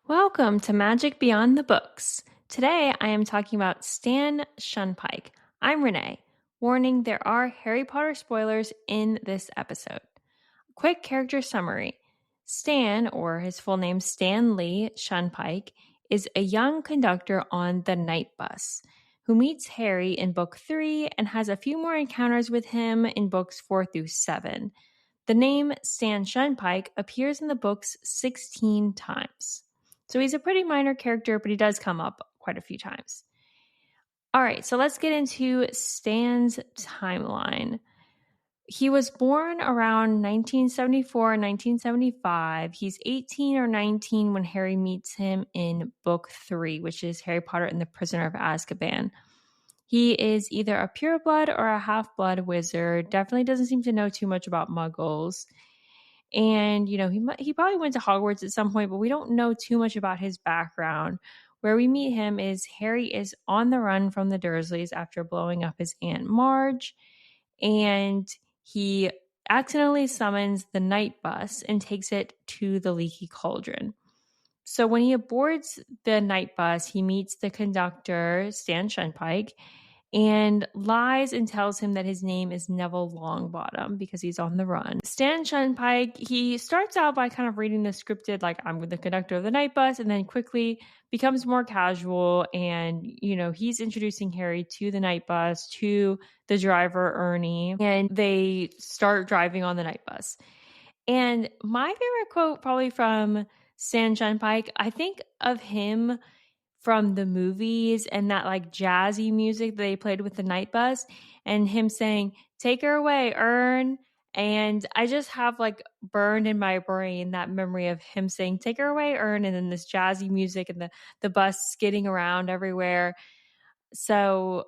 Welcome to Magic Beyond the Books. Today I am talking about Stan Shunpike. I'm Renee. Warning, there are Harry Potter spoilers in this episode. Quick character summary. Stan, or his full name Stanley Shunpike, is a young conductor on the night bus who meets Harry in book 3 and has a few more encounters with him in books 4 through 7. The name Stan Shunpike appears in the books 16 times. So he's a pretty minor character, but he does come up quite a few times. All right, so let's get into Stan's timeline. He was born around 1974 and 1975. He's 18 or 19 when Harry meets him in book 3, which is Harry Potter and the Prisoner of Azkaban. He is either a pureblood or a half-blood wizard. Definitely doesn't seem to know too much about muggles. And, he probably went to Hogwarts at some point, but we don't know too much about his background. Where we meet him is Harry is on the run from the Dursleys after blowing up his Aunt Marge. And he accidentally summons the night bus and takes it to the Leaky Cauldron. So when he boards the night bus, he meets the conductor, Stan Shunpike, and lies and tells him that his name is Neville Longbottom because he's on the run. Stan Shunpike, he starts out by kind of reading the scripted, like, I'm the conductor of the night bus, and then quickly becomes more casual. And, he's introducing Harry to the night bus, to the driver, Ernie, and they start driving on the night bus. And my favorite quote probably from Stan Shunpike, I think of him from the movies and that like jazzy music that they played with the night bus and him saying, "Take her away, Ern." And I just have like burned in my brain that memory of him saying, "Take her away, Ern," and then this jazzy music and the bus skidding around everywhere. So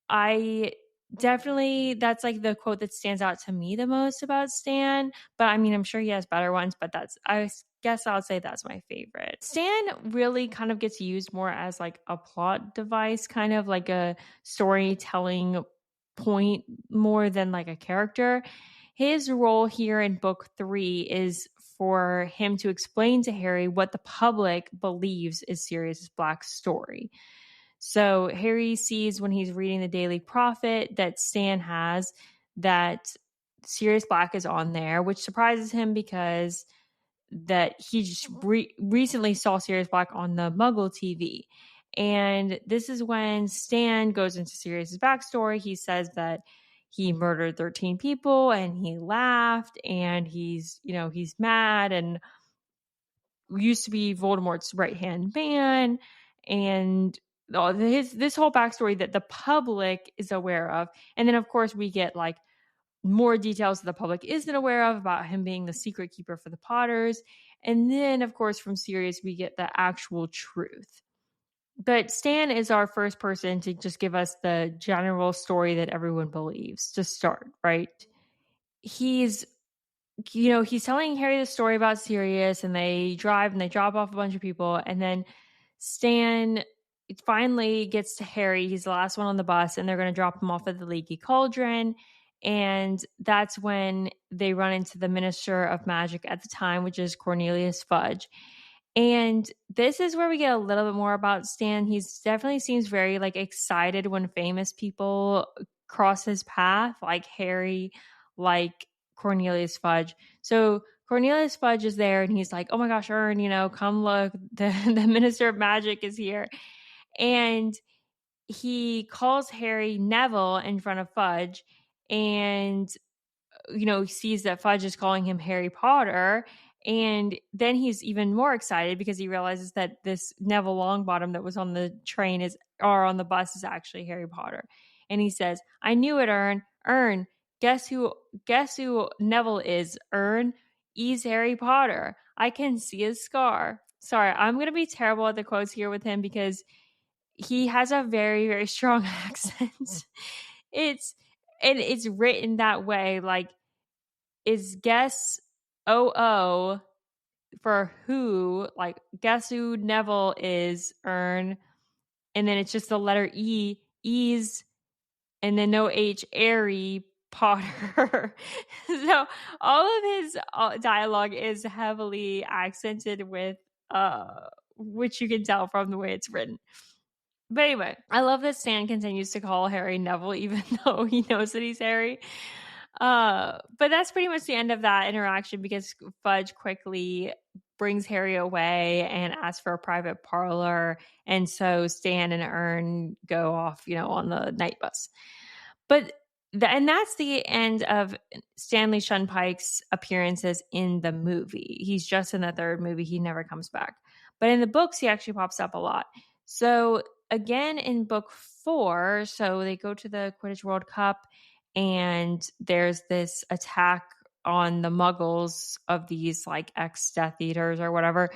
I definitely, that's like the quote that stands out to me the most about Stan. But I mean, I'm sure he has better ones, but I guess I'll say that's my favorite. Stan really kind of gets used more as like a plot device, kind of like a storytelling point more than like a character. His role here in book 3 is for him to explain to Harry what the public believes is Sirius Black's story. So Harry sees when he's reading the Daily Prophet that Stan has that Sirius Black is on there, which surprises him because that he just recently saw Sirius Black on the Muggle TV. And this is when Stan goes into Sirius's backstory. He says that he murdered 13 people and he laughed and he's mad and used to be Voldemort's right-hand man, and this whole backstory that the public is aware of. And then of course we get like more details that the public isn't aware of about him being the secret keeper for the Potters. And then of course from Sirius we get the actual truth. But Stan is our first person to just give us the general story that everyone believes to start, right? He's telling Harry the story about Sirius, and they drive and they drop off a bunch of people. And then Stan finally gets to Harry. He's the last one on the bus, and they're going to drop him off at the Leaky Cauldron. And that's when they run into the Minister of Magic at the time, which is Cornelius Fudge. And this is where we get a little bit more about Stan. He definitely seems very like excited when famous people cross his path, like Harry, like Cornelius Fudge. So Cornelius Fudge is there and he's like, "Oh my gosh, Ern, come look, the Minister of Magic is here." And he calls Harry Neville in front of Fudge and, sees that Fudge is calling him Harry Potter. And then he's even more excited because he realizes that this Neville Longbottom that was on the train or on the bus is actually Harry Potter. And he says, "I knew it, Ern. Ern, guess who Neville is, Ern? He's Harry Potter. I can see his scar." Sorry, I'm going to be terrible at the quotes here with him because he has a very, very strong accent. It's written that way, like, is guess OO for who, like, guess who Neville is, Ern. And then it's just the letter E, E's, and then no H, Harry Potter. So all of his dialogue is heavily accented with which you can tell from the way it's written. But anyway, I love that Stan continues to call Harry Neville, even though he knows that he's Harry. But that's pretty much the end of that interaction, because Fudge quickly brings Harry away and asks for a private parlor. And so Stan and Ern go off, on the night bus. But and that's the end of Stanley Shunpike's appearances in the movie. He's just in the third movie. He never comes back. But in the books, he actually pops up a lot. So again, in book 4, so they go to the Quidditch World Cup, and there's this attack on the Muggles of these like ex-Death Eaters or whatever.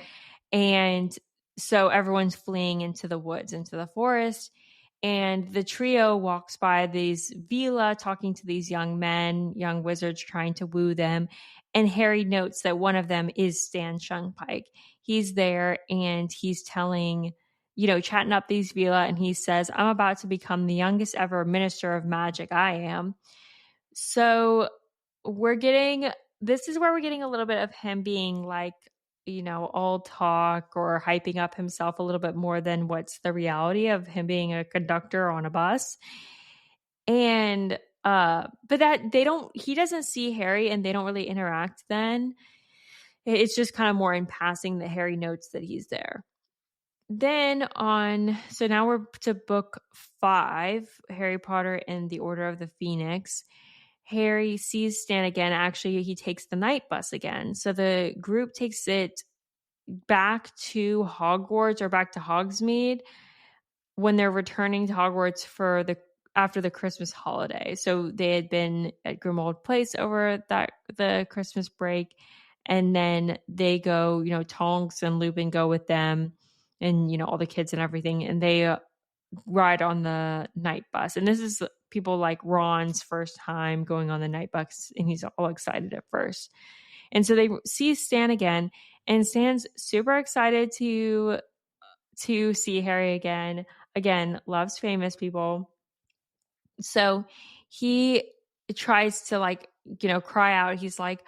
And so everyone's fleeing into the woods, into the forest. And the trio walks by these villa, talking to these young men, young wizards, trying to woo them. And Harry notes that one of them is Stan Shunpike. He's there and he's telling, chatting up these villa. And he says, I'm about to become the youngest ever minister of magic. I am. So this is where we're getting a little bit of him being like, all talk or hyping up himself a little bit more than what's the reality of him being a conductor on a bus. And but that he doesn't see Harry and they don't really interact then. It's just kind of more in passing that Harry notes that he's there. Then so now we're to book 5, Harry Potter and the Order of the Phoenix. Harry sees Stan again. Actually, he takes the night bus again. So the group takes it back to Hogwarts or back to Hogsmeade when they're returning to Hogwarts after the Christmas holiday. So they had been at Grimmauld Place over the Christmas break, and then they go, Tonks and Lupin go with them, and all the kids and everything, and they ride on the night bus. And this is people like Ron's first time going on the night bus, and he's all excited at first. And so they see Stan again, and Stan's super excited to see Harry again. Again, loves famous people. So he tries to cry out. He's like,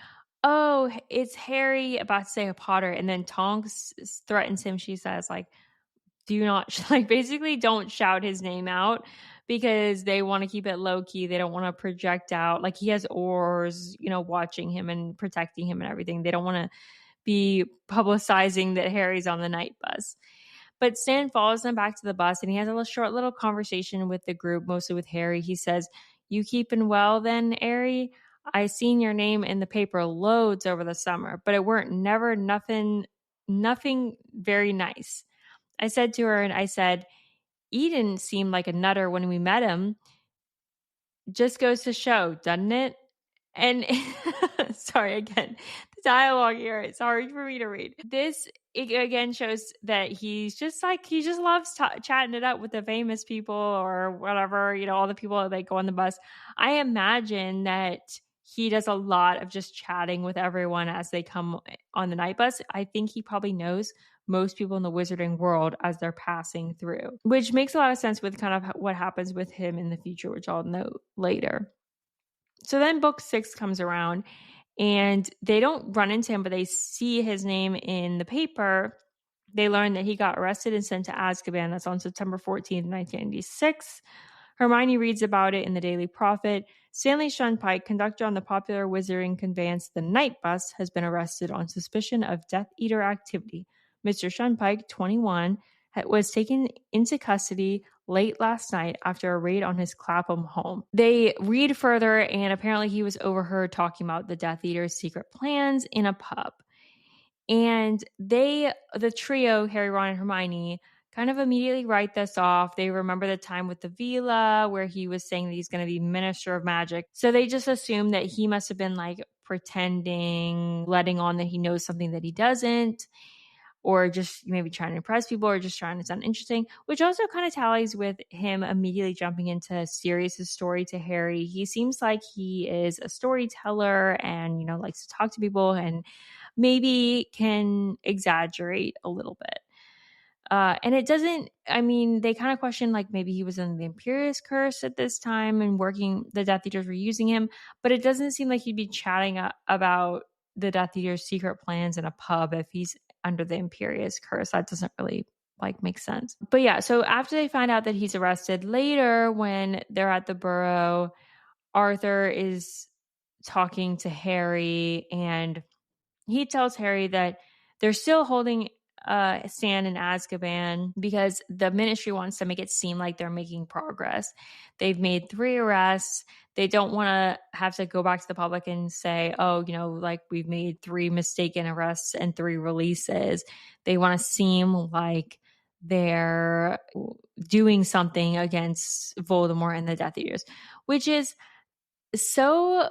oh, it's Harry, about to say a Potter. And then Tonks threatens him. She says, do not, basically don't shout his name out, because they want to keep it low key. They don't want to project out. He has oars, watching him and protecting him and everything. They don't want to be publicizing that Harry's on the night bus. But Stan follows them back to the bus, and he has a short little conversation with the group, mostly with Harry. He says, you keeping well then, Harry? I seen your name in the paper loads over the summer, but it weren't never nothing very nice. I said to her, and I said, he didn't seem like a nutter when we met him. Just goes to show, doesn't it? And sorry, again, the dialogue here, it's hard for me to read. This, again, shows that he's just he just loves chatting it up with the famous people or whatever, all the people that go on the bus. I imagine that he does a lot of just chatting with everyone as they come on the night bus. I think he probably knows most people in the wizarding world as they're passing through, which makes a lot of sense with kind of what happens with him in the future, which I'll note later. So then book 6 comes around, and they don't run into him, but they see his name in the paper. They learn that he got arrested and sent to Azkaban. That's on September 14th, 1996. Hermione reads about it in the Daily Prophet. Stanley Shunpike, conductor on the popular wizarding conveyance The Night Bus, has been arrested on suspicion of Death Eater activity. Mr. Shunpike, 21, was taken into custody late last night after a raid on his Clapham home. They read further, and apparently he was overheard talking about the Death Eater's secret plans in a pub. And the trio, Harry, Ron, and Hermione, kind of immediately write this off. They remember the time with the villa where he was saying that he's going to be Minister of Magic. So they just assume that he must have been pretending, letting on that he knows something that he doesn't, or just maybe trying to impress people, or just trying to sound interesting, which also kind of tallies with him immediately jumping into Sirius's story to Harry. He seems like he is a storyteller and, likes to talk to people and maybe can exaggerate a little bit. And it doesn't, they kind of question maybe he was in the Imperious Curse at this time and the Death Eaters were using him, but it doesn't seem like he'd be chatting about the Death Eater's secret plans in a pub if he's under the Imperious curse. That doesn't really make sense. But yeah, so after they find out that he's arrested later, when they're at the Burrow, Arthur is talking to Harry, and he tells Harry that they're still holding Stan in Azkaban because the Ministry wants to make it seem like they're making progress. They've made 3 arrests. They don't want to have to go back to the public and say, oh, we've made 3 mistaken arrests and 3 releases. They want to seem like they're doing something against Voldemort and the Death Eaters, which is so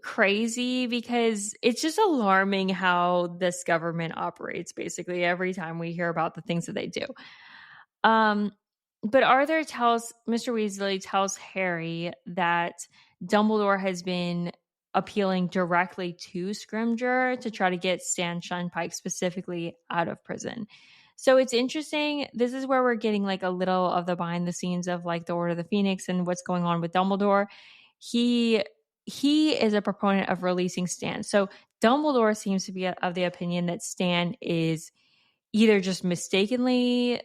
crazy because it's just alarming how this government operates basically every time we hear about the things that they do. But Mr. Weasley tells Harry that Dumbledore has been appealing directly to Scrimgeour to try to get Stan Shunpike specifically out of prison. So it's interesting. This is where we're getting a little of the behind the scenes of the Order of the Phoenix and what's going on with Dumbledore. He is a proponent of releasing Stan. So Dumbledore seems to be of the opinion that Stan is either just mistakenly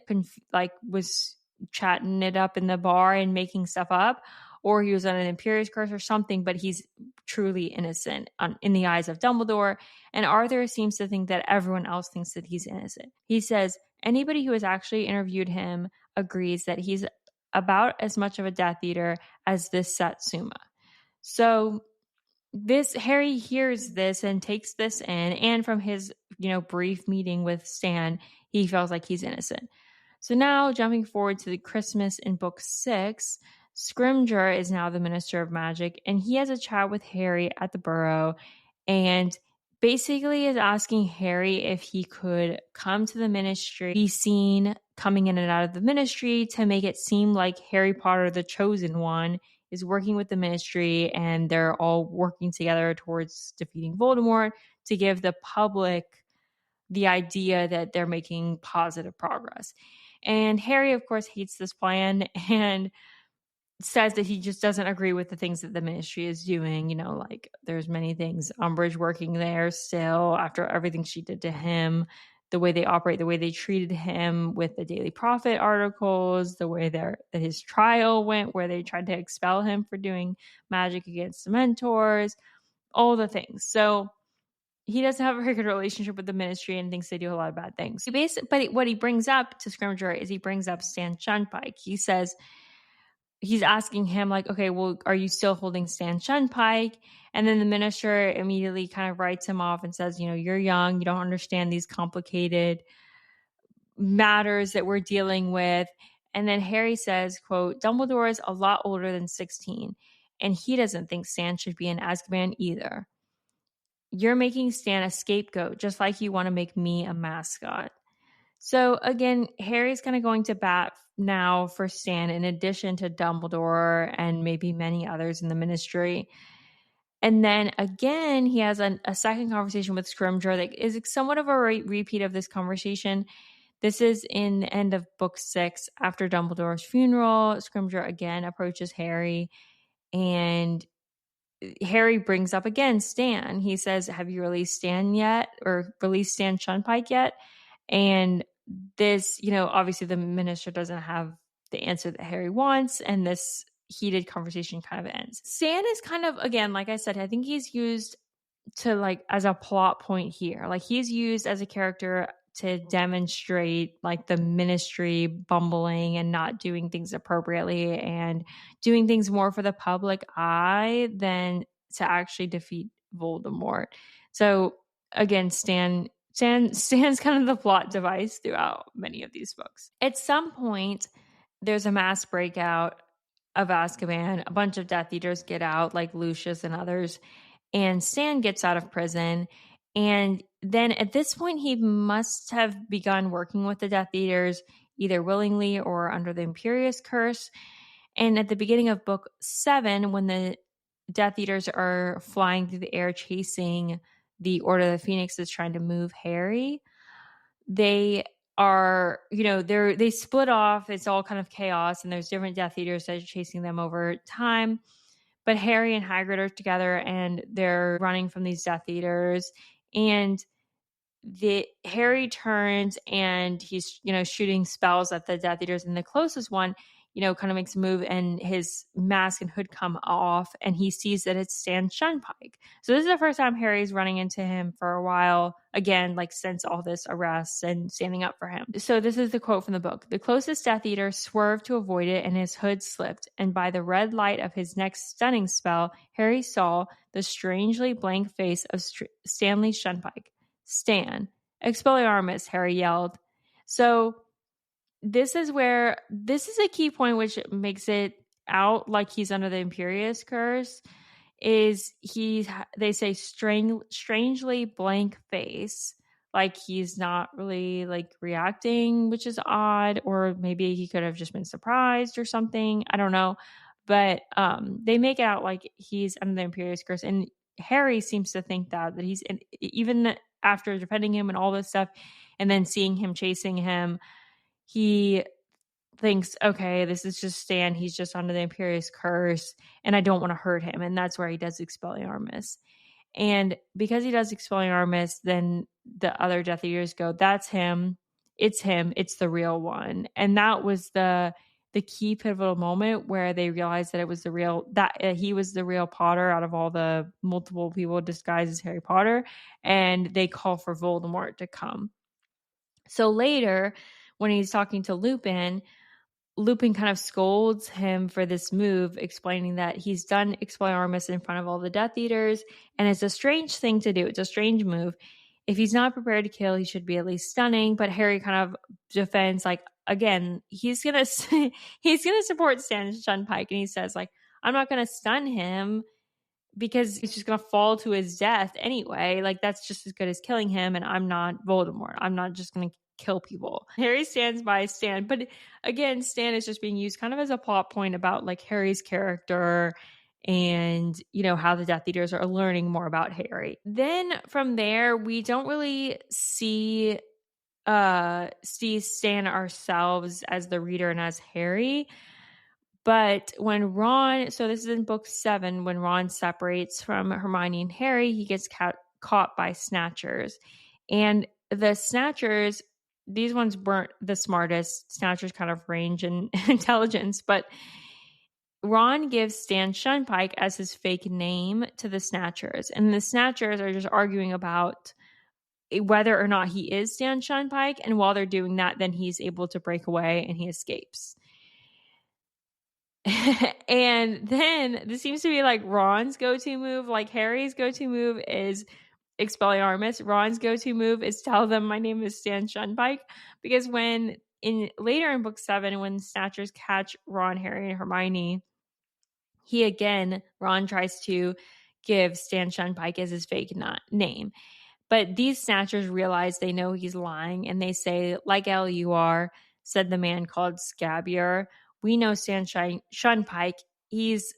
was chatting it up in the bar and making stuff up, or he was on an Imperious curse or something, but he's truly innocent in the eyes of Dumbledore. And Arthur seems to think that everyone else thinks that he's innocent. He says anybody who has actually interviewed him agrees that he's about as much of a Death Eater as this Satsuma. So Harry hears this and takes this in, and from his, brief meeting with Stan, he feels like he's innocent. So now, jumping forward to the Christmas in book 6, Scrimgeour is now the Minister of Magic, and he has a chat with Harry at the Burrow, and basically is asking Harry if he could come to the Ministry, be seen coming in and out of the Ministry to make it seem like Harry Potter, the Chosen One, is working with the Ministry and they're all working together towards defeating Voldemort, to give the public the idea that they're making positive progress. And Harry, of course, hates this plan and says that he just doesn't agree with the things that the Ministry is doing. There's many things. Umbridge working there still after everything she did to him, the way they operate, the way they treated him with the Daily Prophet articles, the way that his trial went, where they tried to expel him for doing magic against Dementors, all the things. So he doesn't have a very good relationship with the Ministry and thinks they do a lot of bad things. But what he brings up to Scrimgeour is he brings up Stan Shunpike. He says, he's asking him okay, well, are you still holding Stan Shunpike? And then the minister immediately kind of writes him off and says, you're young, you don't understand these complicated matters that we're dealing with. And then Harry says, quote, Dumbledore is a lot older than 16, and he doesn't think Stan should be in Azkaban either. You're making Stan a scapegoat, just like you want to make me a mascot. So again, Harry's kind of going to bat now for Stan in addition to Dumbledore and maybe many others in the Ministry. And then again, he has a second conversation with Scrimgeour that is somewhat of a repeat of this conversation. This is in the end of book 6 after Dumbledore's funeral. Scrimgeour again approaches Harry, and Harry brings up again Stan. He says, have you released Stan yet, or released Stan Shunpike yet? And this, obviously the minister doesn't have the answer that Harry wants, and this heated conversation kind of ends. Stan is kind of, again, like I said, I think he's used to as a plot point here. He's used as a character to demonstrate the Ministry bumbling and not doing things appropriately and doing things more for the public eye than to actually defeat Voldemort. So again, Stan's kind of the plot device throughout many of these books. At some point, there's a mass breakout of Azkaban. A bunch of Death Eaters get out, like Lucius and others, and Stan gets out of prison. And then at this point, he must have begun working with the Death Eaters, either willingly or under the Imperious curse. And at the beginning of book 7, when the Death Eaters are flying through the air chasing the Order of the Phoenix is trying to move Harry, they are, they split off. It's all kind of chaos, and there's different Death Eaters that are chasing them over time. But Harry and Hagrid are together, and they're running from these Death Eaters. And Harry turns and he's, shooting spells at the Death Eaters, and the closest one, kind of makes a move, and his mask and hood come off, and he sees that it's Stan Shunpike. So this is the first time Harry's running into him for a while, again, like since all this arrests and standing up for him. So this is the quote from the book. The closest Death Eater swerved to avoid it, and his hood slipped, and by the red light of his next stunning spell, Harry saw the strangely blank face of Stanley Shunpike. Stan, Expelliarmus, Harry yelled. So this is a key point which makes it out like he's under the Imperius curse, is they say strangely blank face, like he's not really like reacting, which is odd, or maybe he could have just been surprised or something. I don't know. But they make it out like he's under the Imperius curse, and Harry seems to think that he's, even after defending him and all this stuff, and then seeing him chasing him, he thinks, okay, this is just Stan. He's just under the Imperius curse, and I don't want to hurt him. And that's where he does Expelliarmus. And because he does Expelliarmus, then the other Death Eaters go, that's him. It's him. It's the real one. And that was the key pivotal moment where they realized that it was he was the real Potter out of all the multiple people disguised as Harry Potter. And they call for Voldemort to come. So later, when he's talking to Lupin kind of scolds him for this move, explaining that he's done Expelliarmus in front of all the Death Eaters, and it's a strange thing to do. It's a strange move. If he's not prepared to kill, he should be at least stunning. But Harry kind of defends, like, again, he's gonna support Stan Shunpike, and he says, like, I'm not gonna stun him because he's just gonna fall to his death anyway. Like, that's just as good as killing him, and I'm not Voldemort. I'm not just gonna kill people. Harry stands by Stan, but again, Stan is just being used kind of as a plot point about like Harry's character and how the Death Eaters are learning more about Harry. Then from there, we don't really see Stan ourselves as the reader and as Harry. But when Ron, so this is in book 7, when Ron separates from Hermione and Harry, he gets caught by Snatchers. And the Snatchers, these ones weren't the smartest. Snatchers kind of range in intelligence, but Ron gives Stan Shunpike as his fake name to the Snatchers. And the Snatchers are just arguing about whether or not he is Stan Shunpike. And while they're doing that, then he's able to break away and he escapes. And then this seems to be like Ron's go-to move. Like Harry's go-to move is Expelliarmus. Ron's go-to move is tell them my name is Stan Shunpike, because later in book 7, when Snatchers catch Ron, Harry, and Hermione, Ron tries to give Stan Shunpike as his fake name. But these Snatchers realize they know he's lying, and they say, like L you are, said the man called Scabier. We know Stan Shunpike. He's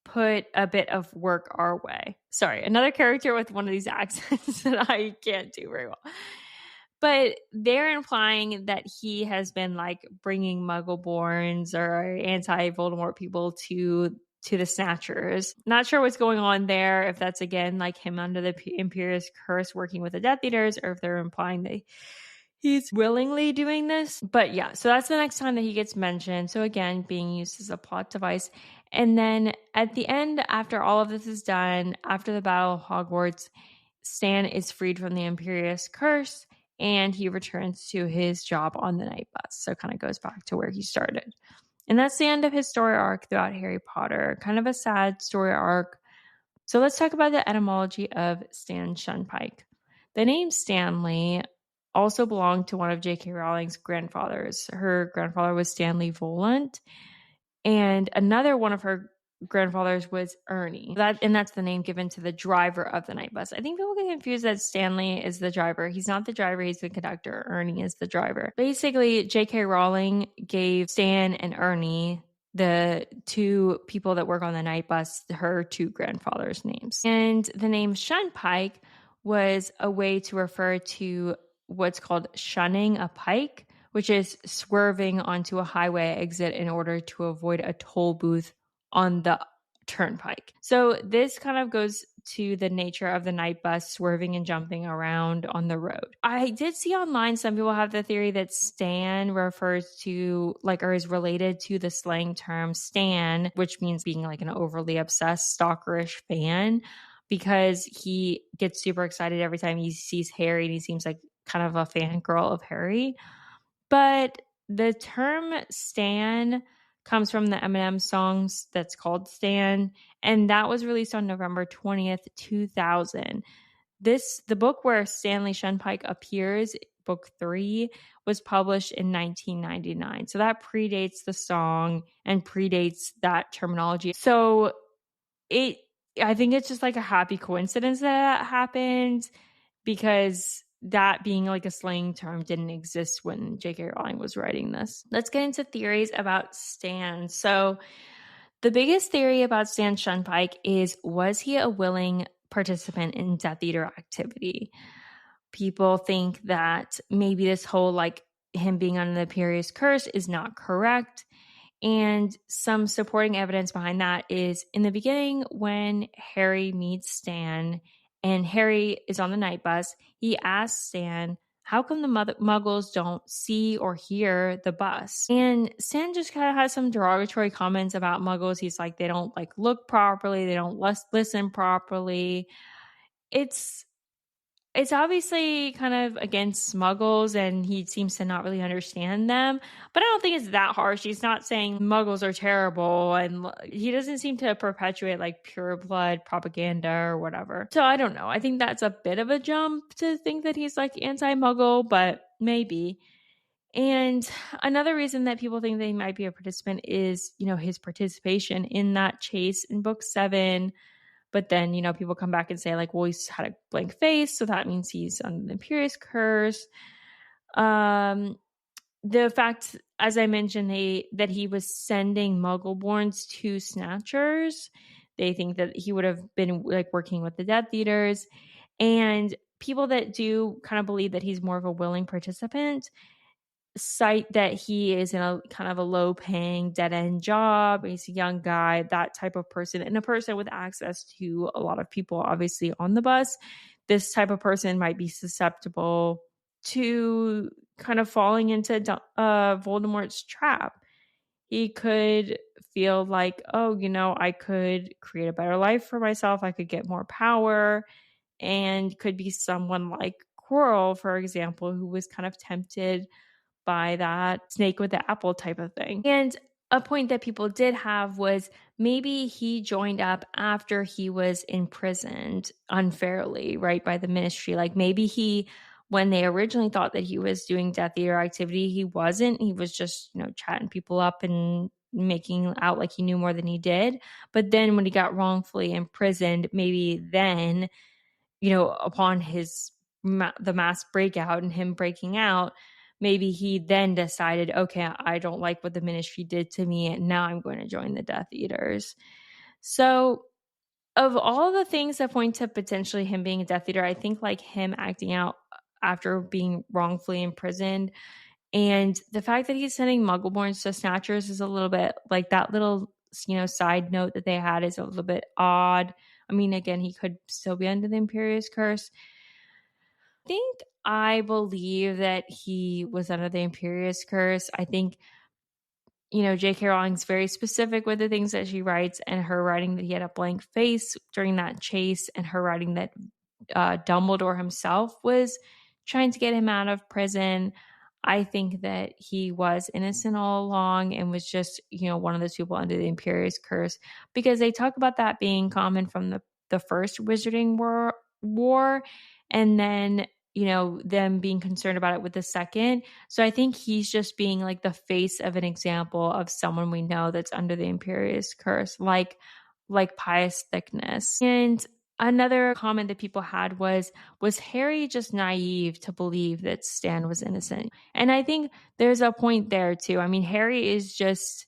put a bit of work our way. Sorry, another character with one of these accents that I can't do very well. But they're implying that he has been like bringing Muggleborns or anti-Voldemort people to the Snatchers. Not sure what's going on there, if that's again like him under the Imperius curse working with the Death Eaters, or if they're implying that he's willingly doing this. But yeah, so that's the next time that he gets mentioned. So again, being used as a plot device. And then at the end, after all of this is done, after the Battle of Hogwarts, Stan is freed from the Imperius curse and he returns to his job on the night bus. So kind of goes back to where he started. And that's the end of his story arc throughout Harry Potter. Kind of a sad story arc. So let's talk about the etymology of Stan Shunpike. The name Stanley also belonged to one of J.K. Rowling's grandfathers. Her grandfather was Stanley Volant, and another one of her grandfathers was Ernie. That's the name given to the driver of the night bus. I think people get confused that Stanley is the driver. He's not the driver, he's the conductor. Ernie is the driver. Basically, J.K. Rowling gave Stan and Ernie, the two people that work on the night bus, her two grandfathers' names. And the name Shunpike was a way to refer to what's called shunning a pike, which is swerving onto a highway exit in order to avoid a toll booth on the turnpike. So this kind of goes to the nature of the night bus swerving and jumping around on the road. I did see online some people have the theory that Stan refers to or is related to the slang term stan, which means being like an overly obsessed, stalkerish fan, because he gets super excited every time he sees Harry and he seems like kind of a fangirl of Harry. But the term stan comes from the Eminem songs that's called Stan, and that was released on November 20th, 2000. The book where Stanley Shunpike appears, book 3, was published in 1999. So that predates the song and predates that terminology. So I think it's just like a happy coincidence that happened, because that being like a slang term didn't exist when J.K. Rowling was writing this. Let's get into theories about Stan. So the biggest theory about Stan Shunpike is, was he a willing participant in Death Eater activity? People think that maybe this whole him being under the Imperious Curse is not correct. And some supporting evidence behind that is in the beginning when Harry meets Stan and Harry is on the night bus, he asks Stan, how come the muggles don't see or hear the bus? And Stan just kind of has some derogatory comments about muggles. He's like, they don't look properly. They don't listen properly. It's obviously kind of against muggles, and he seems to not really understand them. But I don't think it's that harsh. He's not saying muggles are terrible, and he doesn't seem to perpetuate pure blood propaganda or whatever. So I don't know. I think that's a bit of a jump to think that he's anti-muggle, but maybe. And another reason that people think they might be a participant is, his participation in that chase in book 7. But then, people come back and say well, he's had a blank face, so that means he's under the Imperious Curse. The fact, as I mentioned, that he was sending Muggleborns to Snatchers. They think that he would have been working with the Death Eaters. And people that do kind of believe that he's more of a willing participant cite that he is in a kind of a low-paying dead-end job. He's a young guy, that type of person, and a person with access to a lot of people, obviously, on the bus. This type of person might be susceptible to kind of falling into Voldemort's trap. He could feel I could create a better life for myself. I could get more power, and could be someone like Quirrell, for example, who was kind of tempted by that snake with the apple type of thing. And a point that people did have was maybe he joined up after he was imprisoned unfairly, right, by the Ministry. Maybe when they originally thought that he was doing Death Eater activity, he wasn't. He was just, chatting people up and making out like he knew more than he did. But then when he got wrongfully imprisoned, maybe then, upon the mass breakout and him breaking out, maybe he then decided, okay, I don't like what the Ministry did to me, and now I'm going to join the Death Eaters. So of all the things that point to potentially him being a Death Eater, I think him acting out after being wrongfully imprisoned, and the fact that he's sending Muggleborns to Snatchers is a little bit that little side note that they had is a little bit odd. I mean, again, he could still be under the Imperious Curse. I believe that he was under the Imperious Curse. I think, J.K. Rowling's very specific with the things that she writes, and her writing that he had a blank face during that chase, and her writing that Dumbledore himself was trying to get him out of prison. I think that he was innocent all along and was just, one of those people under the Imperious Curse, because they talk about that being common from the first Wizarding War, and then them being concerned about it with the second. So I think he's just being the face of an example of someone we know that's under the Imperious Curse, like Pious Thickness. And another comment that people had was Harry just naive to believe that Stan was innocent? And I think there's a point there too. I mean, Harry is just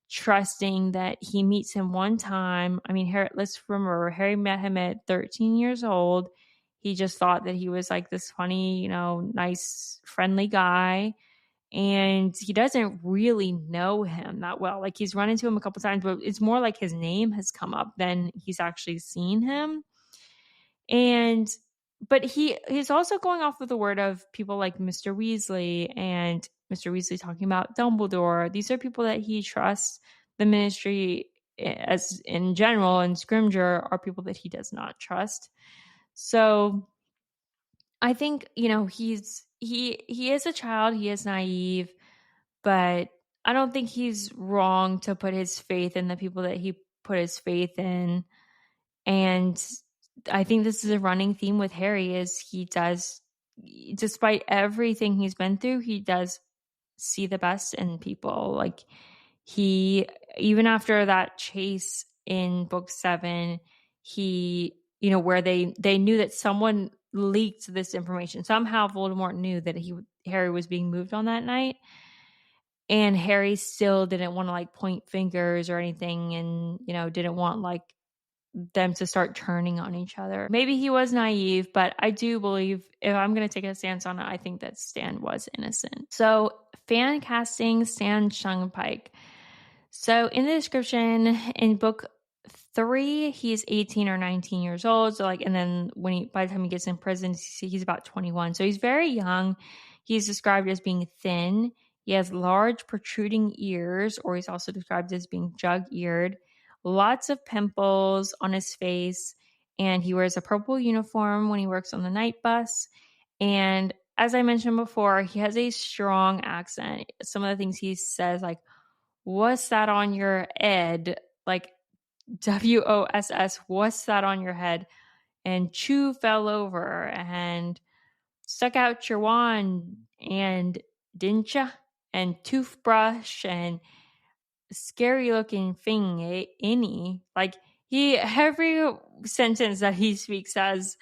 trusting that he meets him one time. I mean, let's remember, Harry met him at 13 years old. He just thought that he was this funny, nice, friendly guy. And he doesn't really know him that well. He's run into him a couple times, but it's more his name has come up than he's actually seen him. But he's also going off of the word of people like Mr. Weasley, and Mr. Weasley talking about Dumbledore. These are people that he trusts. The Ministry, as in general, and Scrimgeour are people that he does not trust. So I think, he is a child. He is naive, but I don't think he's wrong to put his faith in the people that he put his faith in. And I think this is a running theme with Harry is he does, despite everything he's been through, he does see the best in people. Like even after that chase in book 7, where they knew that someone leaked this information. Somehow Voldemort knew that Harry was being moved on that night. And Harry still didn't want to point fingers or anything, and, didn't want them to start turning on each other. Maybe he was naive, but I do believe, if I'm going to take a stance on it, I think that Stan was innocent. So fan casting Stan Shunpike. So in the description in book 3, he's 18 or 19 years old. So and then by the time he gets in prison, he's about 21. So he's very young. He's described as being thin. He has large protruding ears, or he's also described as being jug-eared. Lots of pimples on his face, and he wears a purple uniform when he works on the night bus. And as I mentioned before, he has a strong accent. Some of the things he says, what's that on your head? WOSS, what's that on your head? And Chew fell over and stuck out your wand, and didn't ya? And toothbrush, and scary looking thing, any. Every sentence that he speaks as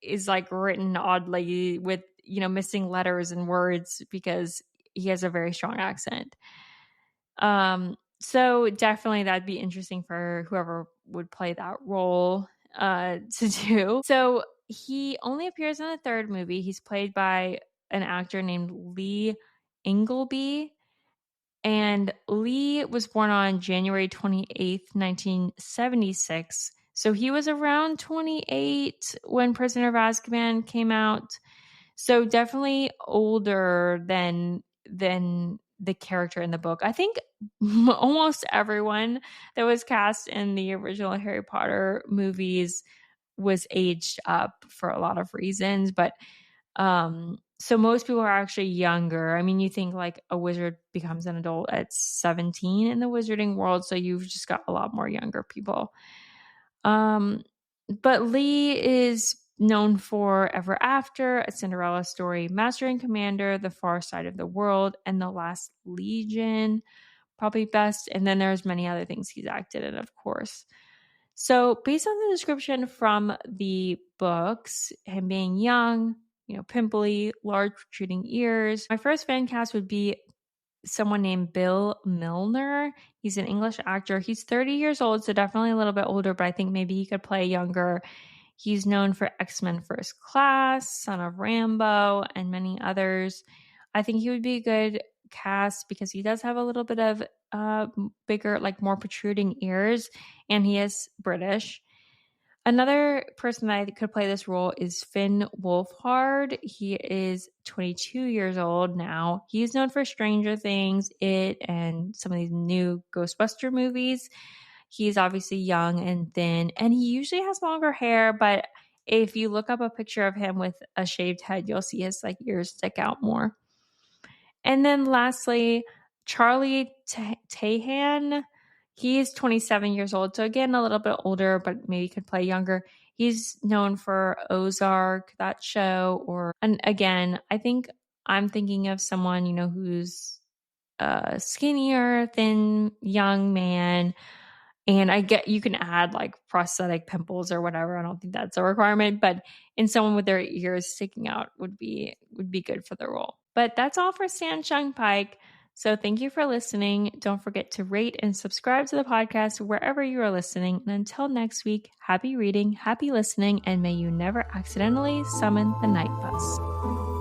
is written oddly with, missing letters and words, because he has a very strong accent. So definitely that'd be interesting for whoever would play that role to do. So he only appears in the 3rd movie. He's played by an actor named Lee Ingleby. And Lee was born on January 28th, 1976. So he was around 28 when Prisoner of Azkaban came out. So definitely older than the character in the book. I think almost everyone that was cast in the original Harry Potter movies was aged up for a lot of reasons, but so most people are actually younger. I mean, you think a wizard becomes an adult at 17 in the wizarding world, so you've just got a lot more younger people. But Lee is known for Ever After, A Cinderella Story, Master and Commander, The Far Side of the World, and The Last Legion, probably best. And then there's many other things he's acted in, of course. So based on the description from the books, him being young, pimply, large protruding ears, my first fan cast would be someone named Bill Milner. He's an English actor. He's 30 years old, so definitely a little bit older, but I think maybe he could play younger. He's known for X-Men First Class, Son of Rambo, and many others. I think he would be a good cast because he does have a little bit of bigger, more protruding ears, and he is British. Another person that could play this role is Finn Wolfhard. He is 22 years old now. He's known for Stranger Things, It, and some of these new Ghostbuster movies. He's obviously young and thin, and he usually has longer hair, but if you look up a picture of him with a shaved head, you'll see his ears stick out more. And then lastly, Charlie Tahan. He's 27 years old, so again, a little bit older, but maybe could play younger. He's known for Ozark, that show, and again, I think I'm thinking of someone, who's a skinnier, thin, young man. And I get you can add prosthetic pimples or whatever. I don't think that's a requirement, but in someone with their ears sticking out would be good for the role. But that's all for Stan Shunpike. So thank you for listening. Don't forget to rate and subscribe to the podcast wherever you are listening. And until next week, happy reading, happy listening, and may you never accidentally summon the night bus.